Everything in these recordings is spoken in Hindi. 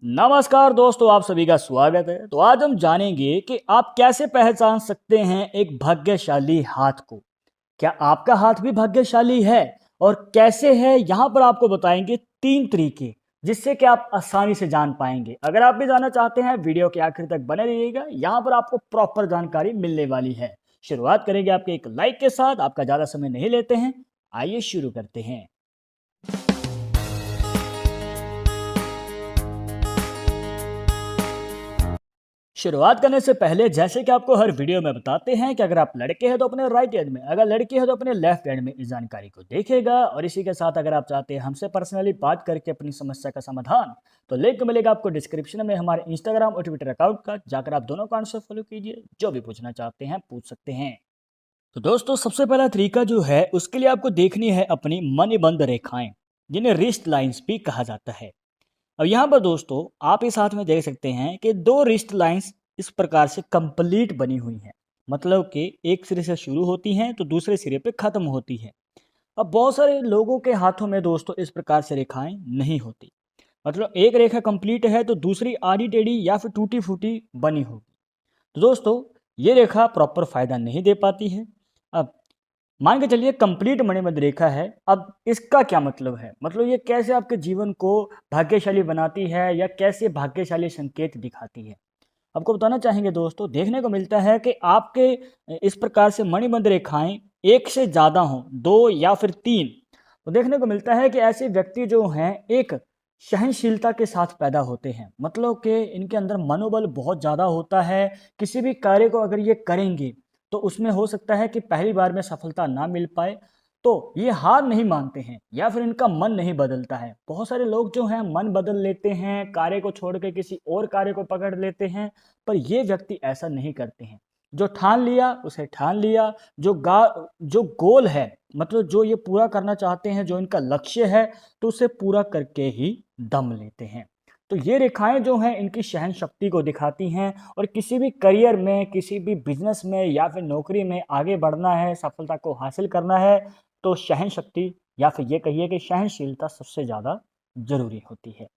नमस्कार दोस्तों, आप सभी का स्वागत है। तो आज हम जानेंगे कि आप कैसे पहचान सकते हैं एक भाग्यशाली हाथ को। क्या आपका हाथ भी भाग्यशाली है और कैसे है, यहाँ पर आपको बताएंगे 3 तरीके जिससे कि आप आसानी से जान पाएंगे। अगर आप भी जानना चाहते हैं वीडियो के आखिर तक बने रहिएगा, यहाँ पर आपको प्रॉपर जानकारी मिलने वाली है। शुरुआत करेंगे आपके एक लाइक के साथ। आपका ज़्यादा समय नहीं लेते हैं, आइए शुरू करते हैं। शुरुआत करने से पहले जैसे कि आपको हर वीडियो में बताते हैं कि अगर आप लड़के हैं तो अपने राइट हैंड में, अगर लड़की है तो अपने लेफ्ट हैंड में इस जानकारी को देखेगा। और इसी के साथ अगर आप चाहते हैं हमसे पर्सनली बात करके अपनी समस्या का समाधान, तो लिंक मिलेगा आपको डिस्क्रिप्शन में हमारे इंस्टाग्राम और ट्विटर अकाउंट का। जाकर आप दोनों अकाउंट से फॉलो कीजिए, जो भी पूछना चाहते हैं पूछ सकते हैं। तो दोस्तों, सबसे पहला तरीका जो है उसके लिए आपको देखनी है अपनी मणिबंध रेखाएं, जिन्हें रिस्ट लाइंस भी कहा जाता है। अब यहाँ पर दोस्तों आप इस हाथ में देख सकते हैं कि 2 रिस्ट लाइंस इस प्रकार से कंप्लीट बनी हुई हैं। मतलब कि एक सिरे से शुरू होती हैं तो दूसरे सिरे पे खत्म होती है। अब बहुत सारे लोगों के हाथों में दोस्तों इस प्रकार से रेखाएं नहीं होती। मतलब एक रेखा कंप्लीट है तो दूसरी आड़ी टेढ़ी या फिर टूटी फूटी बनी होगी। तो दोस्तों ये रेखा प्रॉपर फायदा नहीं दे पाती है। अब मान के चलिए कंप्लीट मणिबंध रेखा है। अब इसका क्या मतलब है, मतलब ये कैसे आपके जीवन को भाग्यशाली बनाती है या कैसे भाग्यशाली संकेत दिखाती है, आपको बताना चाहेंगे। दोस्तों देखने को मिलता है कि आपके इस प्रकार से मणिबंध रेखाएं एक से ज़्यादा हों, 2 या फिर 3, तो देखने को मिलता है कि ऐसे व्यक्ति जो हैं एक सहनशीलता के साथ पैदा होते हैं। मतलब कि इनके अंदर मनोबल बहुत ज़्यादा होता है। किसी भी कार्य को अगर ये करेंगे तो उसमें हो सकता है कि पहली बार में सफलता ना मिल पाए, तो ये हार नहीं मानते हैं या फिर इनका मन नहीं बदलता है। बहुत सारे लोग जो हैं मन बदल लेते हैं, कार्य को छोड़ के किसी और कार्य को पकड़ लेते हैं, पर ये व्यक्ति ऐसा नहीं करते हैं। जो ठान लिया उसे ठान लिया। जो गोल है, मतलब जो ये पूरा करना चाहते हैं, जो इनका लक्ष्य है, तो उसे पूरा करके ही दम लेते हैं। तो ये रेखाएं जो हैं इनकी सहन शक्ति को दिखाती हैं। और किसी भी करियर में, किसी भी बिजनेस में या फिर नौकरी में आगे बढ़ना है, सफलता को हासिल करना है, तो सहन शक्ति या फिर ये कहिए कि सहनशीलता सबसे ज़्यादा जरूरी होती है।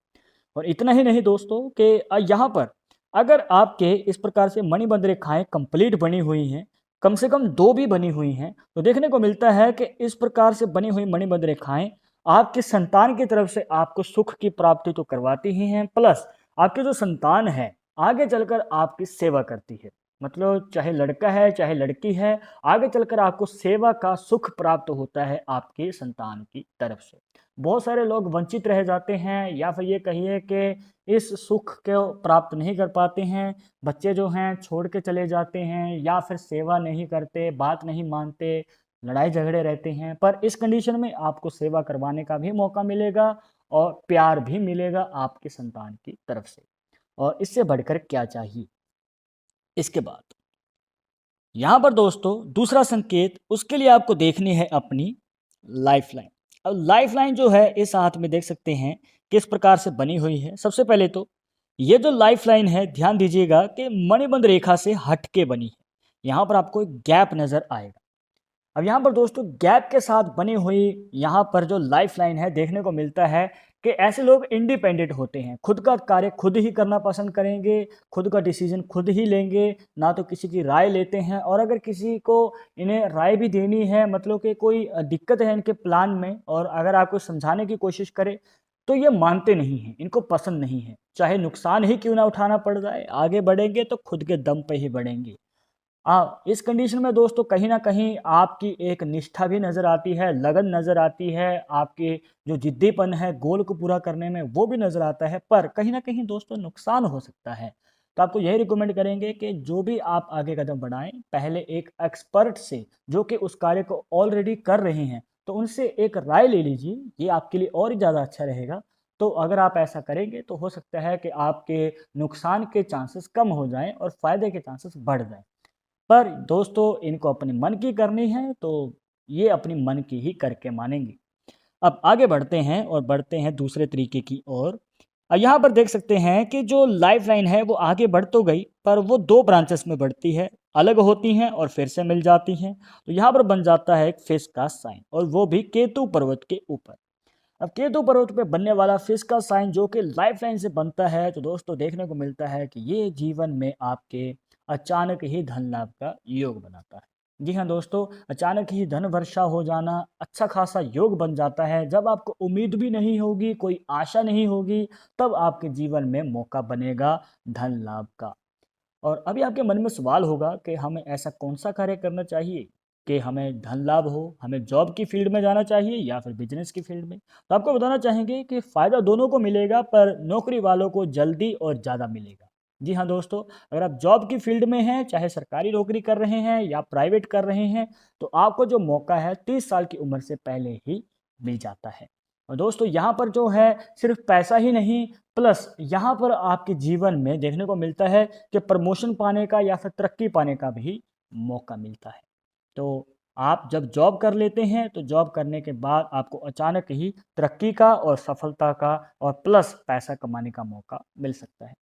और इतना ही नहीं दोस्तों कि यहाँ पर अगर आपके इस प्रकार से मणिबंध रेखाएं कंप्लीट बनी हुई हैं, कम से कम 2 भी बनी हुई हैं, तो देखने को मिलता है कि इस प्रकार से बनी हुई मणिबंध रेखाएं आपके संतान की तरफ से आपको सुख की प्राप्ति तो करवाती ही हैं, प्लस आपके जो संतान है आगे चलकर आपकी सेवा करती है। मतलब चाहे लड़का है चाहे लड़की है, आगे चलकर आपको सेवा का सुख प्राप्त होता है आपके संतान की तरफ से। बहुत सारे लोग वंचित रह जाते हैं या फिर ये कहिए कि इस सुख को प्राप्त नहीं कर पाते हैं। बच्चे जो हैं छोड़ के चले जाते हैं या फिर सेवा नहीं करते, बात नहीं मानते, लड़ाई झगड़े रहते हैं। पर इस कंडीशन में आपको सेवा करवाने का भी मौका मिलेगा और प्यार भी मिलेगा आपके संतान की तरफ से। और इससे बढ़कर क्या चाहिए। इसके बाद यहाँ पर दोस्तों दूसरा संकेत, उसके लिए आपको देखनी है अपनी लाइफ लाइन। अब लाइफ लाइन जो है इस हाथ में देख सकते हैं किस प्रकार से बनी हुई है। सबसे पहले तो ये जो लाइफ लाइन है, ध्यान दीजिएगा कि मणिबंध रेखा से हट के बनी है। यहाँ पर आपको एक गैप नजर आएगा। अब यहाँ पर दोस्तों गैप के साथ बनी हुई यहाँ पर जो लाइफ लाइन है, देखने को मिलता है कि ऐसे लोग इंडिपेंडेंट होते हैं। खुद का कार्य खुद ही करना पसंद करेंगे, खुद का डिसीजन खुद ही लेंगे, ना तो किसी की राय लेते हैं। और अगर किसी को इन्हें राय भी देनी है, मतलब कि कोई दिक्कत है इनके प्लान में, और अगर आपको समझाने की कोशिश करे तो ये मानते नहीं हैं, इनको पसंद नहीं है। चाहे नुकसान ही क्यों ना उठाना पड़ जाए, आगे बढ़ेंगे तो खुद के दम पे ही बढ़ेंगे। इस कंडीशन में दोस्तों कहीं ना कहीं आपकी एक निष्ठा भी नज़र आती है, लगन नज़र आती है, आपके जो जिद्दीपन है गोल को पूरा करने में वो भी नज़र आता है। पर कहीं ना कहीं दोस्तों नुकसान हो सकता है। तो आपको यही रिकमेंड करेंगे कि जो भी आप आगे कदम बढ़ाएं, पहले एक एक्सपर्ट से जो कि उस कार्य को ऑलरेडी कर रहे हैं, तो उनसे एक राय ले लीजिए। ये आपके लिए और ही ज़्यादा अच्छा रहेगा। तो अगर आप ऐसा करेंगे तो हो सकता है कि आपके नुकसान के चांसेस कम हो जाएं और फायदे के चांसेस बढ़ जाएं। पर दोस्तों इनको अपने मन की करनी है, तो ये अपनी मन की ही करके मानेंगे। अब आगे बढ़ते हैं और बढ़ते हैं दूसरे तरीके की ओर। यहाँ पर देख सकते हैं कि जो लाइफ लाइन है वो आगे बढ़ तो गई, पर वो 2 ब्रांचेस में बढ़ती है, अलग होती हैं और फिर से मिल जाती हैं। तो यहाँ पर बन जाता है एक फिश का साइन, और वो भी केतु पर्वत के ऊपर। अब केतु पर्वत पे बनने वाला फिश का साइन जो कि लाइफ लाइन से बनता है, तो दोस्तों देखने को मिलता है कि ये जीवन में आपके अचानक ही धन लाभ का योग बनाता है। जी हाँ दोस्तों, अचानक ही धन वर्षा हो जाना, अच्छा खासा योग बन जाता है। जब आपको उम्मीद भी नहीं होगी, कोई आशा नहीं होगी, तब आपके जीवन में मौका बनेगा धन लाभ का। और अभी आपके मन में सवाल होगा कि हमें ऐसा कौन सा कार्य करना चाहिए कि हमें धन लाभ हो, हमें जॉब की फील्ड में जाना चाहिए या फिर बिजनेस की फील्ड में। तो आपको बताना चाहेंगे कि फ़ायदा दोनों को मिलेगा, पर नौकरी वालों को जल्दी और ज़्यादा मिलेगा। जी हाँ दोस्तों, अगर आप जॉब की फील्ड में हैं, चाहे सरकारी नौकरी कर रहे हैं या प्राइवेट कर रहे हैं, तो आपको जो मौका है 30 साल की उम्र से पहले ही मिल जाता है। और दोस्तों यहाँ पर जो है सिर्फ पैसा ही नहीं, प्लस यहाँ पर आपके जीवन में देखने को मिलता है कि प्रमोशन पाने का या फिर तरक्की पाने का भी मौका मिलता है। तो आप जब जॉब कर लेते हैं, तो जॉब करने के बाद आपको अचानक ही तरक्की का और सफलता का और प्लस पैसा कमाने का मौका मिल सकता है।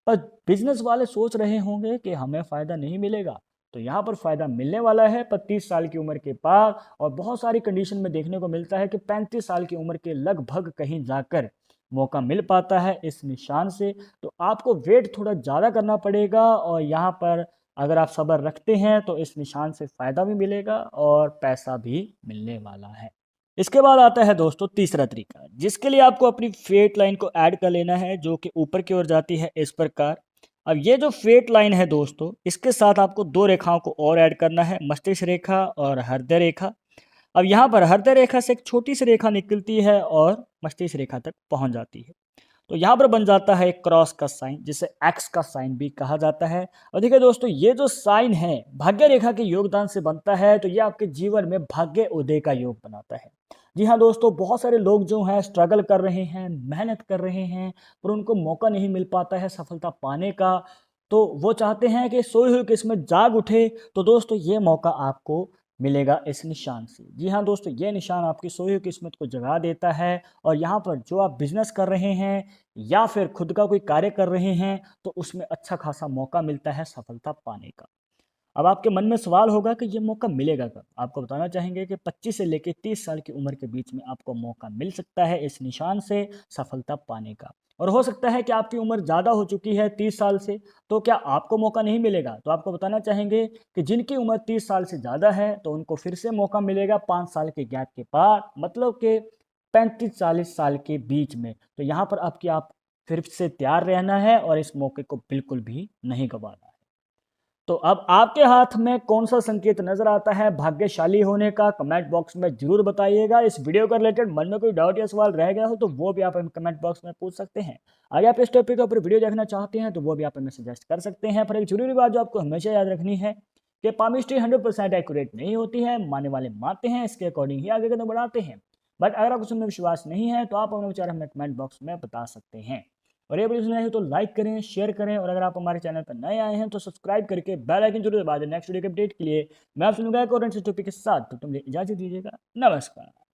पर बिजनेस वाले सोच रहे होंगे कि हमें फ़ायदा नहीं मिलेगा, तो यहाँ पर फ़ायदा मिलने वाला है, पर 30 साल की उम्र के बाद। और बहुत सारी कंडीशन में देखने को मिलता है कि 35 साल की उम्र के लगभग कहीं जाकर मौका मिल पाता है इस निशान से। तो आपको वेट थोड़ा ज़्यादा करना पड़ेगा, और यहाँ पर अगर आप सब्र रखते हैं तो इस निशान से फ़ायदा भी मिलेगा और पैसा भी मिलने वाला है। इसके बाद आता है दोस्तों तीसरा तरीका, जिसके लिए आपको अपनी फेट लाइन को ऐड कर लेना है, जो कि ऊपर की ओर जाती है इस प्रकार। अब ये जो फेट लाइन है दोस्तों, इसके साथ आपको दो रेखाओं को और ऐड करना है, मस्तिष्क रेखा और हृदय रेखा। अब यहाँ पर हृदय रेखा से एक छोटी सी रेखा निकलती है और मस्तिष्क रेखा तक पहुँच जाती है। तो यहाँ पर बन जाता है एक क्रॉस का साइन, जिसे एक्स का साइन भी कहा जाता है। और देखिए दोस्तों, ये जो साइन है भाग्य रेखा के योगदान से बनता है, तो ये आपके जीवन में भाग्य उदय का योग बनाता है। जी हाँ दोस्तों, बहुत सारे लोग जो हैं स्ट्रगल कर रहे हैं, मेहनत कर रहे हैं, पर उनको मौका नहीं मिल पाता है सफलता पाने का। तो वो चाहते हैं कि सोई हुई किस्मत जाग उठे। तो दोस्तों ये मौका आपको मिलेगा इस निशान से। जी हाँ दोस्तों, ये निशान आपकी सोई हुई किस्मत को जगा देता है। और यहाँ पर जो आप बिजनेस कर रहे हैं या फिर खुद का कोई कार्य कर रहे हैं, तो उसमें अच्छा खासा मौका मिलता है सफलता पाने का। अब आपके मन में सवाल होगा कि ये मौका मिलेगा कब? आपको बताना चाहेंगे कि 25 से लेकर 30 साल की उम्र के बीच में आपको मौका मिल सकता है इस निशान से सफलता पाने का। और हो सकता है कि आपकी उम्र ज़्यादा हो चुकी है 30 साल से, तो क्या आपको मौका नहीं मिलेगा? तो आपको बताना चाहेंगे कि जिनकी उम्र 30 साल से ज़्यादा है, तो उनको फिर से मौका मिलेगा 5 साल के गैप के बाद, मतलब कि 35-40 साल के बीच में। तो यहाँ पर आपकी आप फिर से तैयार रहना है और इस मौके को बिल्कुल भी नहीं गंवाना है। तो अब आपके हाथ में कौन सा संकेत नजर आता है भाग्यशाली होने का, कमेंट बॉक्स में जरूर बताइएगा। इस वीडियो का रिलेटेड मन में कोई डाउट या सवाल रह गया हो, तो वो भी आप हमें कमेंट बॉक्स में पूछ सकते हैं। अगर आप इस टॉपिक के ऊपर वीडियो देखना चाहते हैं, तो वो भी आप हमें सजेस्ट कर सकते हैं। पर एक जरूरी बात जो आपको हमेशा याद रखनी है कि पामिस्ट्री 100% एक्यूरेट नहीं होती है। मानने वाले मानते हैं, इसके अकॉर्डिंग ही आगे कदम बढ़ाते हैं। बट अगर आपको उसमें विश्वास नहीं है, तो आप अपने विचार हमें कमेंट बॉक्स में बता सकते हैं। और ये वीडियो सुना है तो लाइक करें, शेयर करें, और अगर आप हमारे चैनल पर नए आए हैं तो सब्सक्राइब करके बेल आइकन जरूर दबा दें नेक्स्ट वीडियो के अपडेट के लिए। मैं आप सुनूंगा एक और टॉपिक के साथ, तो तुम इजाजत दीजिएगा। नमस्कार।